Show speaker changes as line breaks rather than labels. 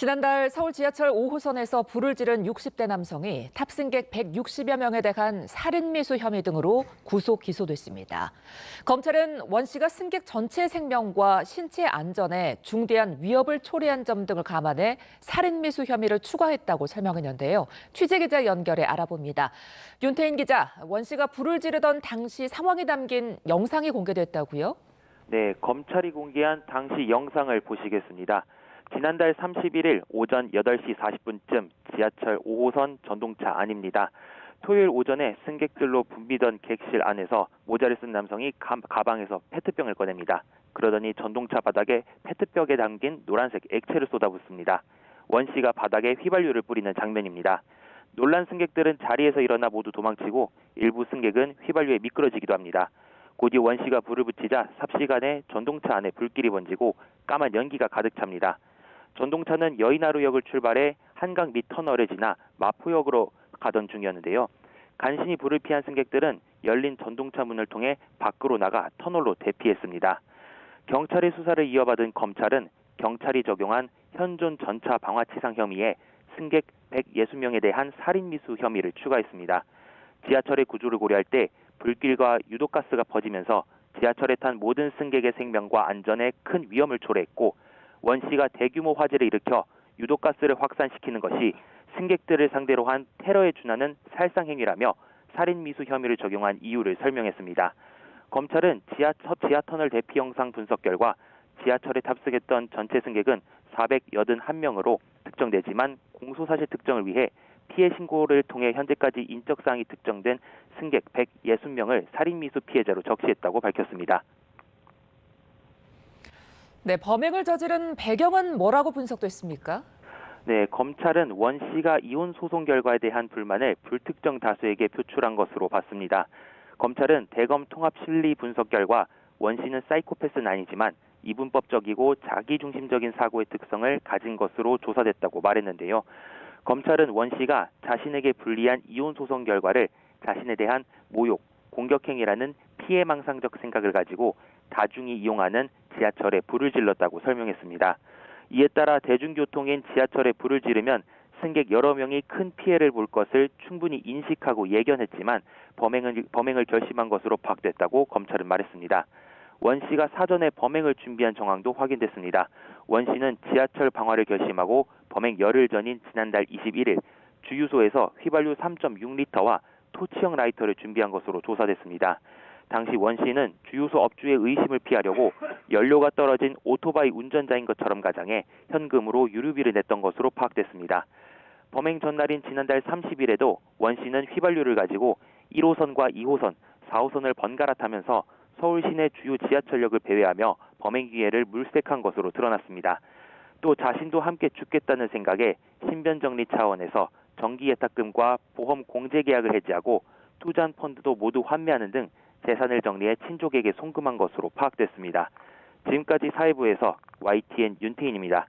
지난달 서울 지하철 5호선에서 불을 지른 60대 남성이 탑승객 160여 명에 대한 살인미수 혐의 등으로 구속 기소됐습니다. 검찰은 원 씨가 승객 전체 생명과 신체 안전에 중대한 위협을 초래한 점 등을 감안해 살인미수 혐의를 추가했다고 설명했는데요. 취재기자 연결해 알아봅니다. 윤태인 기자, 원 씨가 불을 지르던 당시 상황이 담긴 영상이 공개됐다고요?
네, 검찰이 공개한 당시 영상을 보시겠습니다. 지난달 31일 오전 8시 40분쯤 지하철 5호선 전동차 안입니다. 토요일 오전에 승객들로 붐비던 객실 안에서 모자를 쓴 남성이 가방에서 페트병을 꺼냅니다. 그러더니 전동차 바닥에 페트병에 담긴 노란색 액체를 쏟아붓습니다. 원 씨가 바닥에 휘발유를 뿌리는 장면입니다. 놀란 승객들은 자리에서 일어나 모두 도망치고 일부 승객은 휘발유에 미끄러지기도 합니다. 곧이어 원 씨가 불을 붙이자 삽시간에 전동차 안에 불길이 번지고 까만 연기가 가득 찹니다. 전동차는 여의나루역을 출발해 한강 밑 터널을 지나 마포역으로 가던 중이었는데요. 간신히 불을 피한 승객들은 열린 전동차 문을 통해 밖으로 나가 터널로 대피했습니다. 경찰의 수사를 이어받은 검찰은 경찰이 적용한 현존 전차 방화치상 혐의에 승객 160명에 대한 살인미수 혐의를 추가했습니다. 지하철의 구조를 고려할 때 불길과 유독가스가 퍼지면서 지하철에 탄 모든 승객의 생명과 안전에 큰 위험을 초래했고 원 씨가 대규모 화재를 일으켜 유독가스를 확산시키는 것이 승객들을 상대로 한 테러에 준하는 살상행위라며 살인미수 혐의를 적용한 이유를 설명했습니다. 검찰은 지하터널 대피 영상 분석 결과 지하철에 탑승했던 전체 승객은 481명으로 특정되지만 공소사실 특정을 위해 피해 신고를 통해 현재까지 인적사항이 특정된 승객 160명을 살인미수 피해자로 적시했다고 밝혔습니다.
네, 범행을 저지른 배경은 뭐라고 분석됐습니까?
네, 검찰은 원 씨가 이혼 소송 결과에 대한 불만을 불특정 다수에게 표출한 것으로 봤습니다. 검찰은 대검 통합 심리 분석 결과 원 씨는 사이코패스는 아니지만 이분법적이고 자기중심적인 사고의 특성을 가진 것으로 조사됐다고 말했는데요. 검찰은 원 씨가 자신에게 불리한 이혼 소송 결과를 자신에 대한 모욕, 공격행위라는 피해망상적 생각을 가지고 다중이 이용하는 지하철에 불을 질렀다고 설명했습니다. 이에 따라 대중교통인 지하철에 불을 지르면 승객 여러 명이 큰 피해를 볼 것을 충분히 인식하고 예견했지만 범행을 결심한 것으로 파악됐다고 검찰은 말했습니다. 원 씨가 사전에 범행을 준비한 정황도 확인됐습니다. 원 씨는 지하철 방화를 결심하고 범행 열흘 전인 지난달 21일 주유소에서 휘발유 3.6리터와 토치형 라이터를 준비한 것으로 조사됐습니다. 당시 원 씨는 주유소 업주의 의심을 피하려고 연료가 떨어진 오토바이 운전자인 것처럼 가장해 현금으로 유류비를 냈던 것으로 파악됐습니다. 범행 전날인 지난달 30일에도 원 씨는 휘발유를 가지고 1호선과 2호선, 4호선을 번갈아 타면서 서울 시내 주요 지하철역을 배회하며 범행 기회를 물색한 것으로 드러났습니다. 또 자신도 함께 죽겠다는 생각에 신변 정리 차원에서 정기 예탁금과 보험 공제 계약을 해지하고 투자한 펀드도 모두 환매하는 등 재산을 정리해 친족에게 송금한 것으로 파악됐습니다. 지금까지 사회부에서 YTN 윤태인입니다.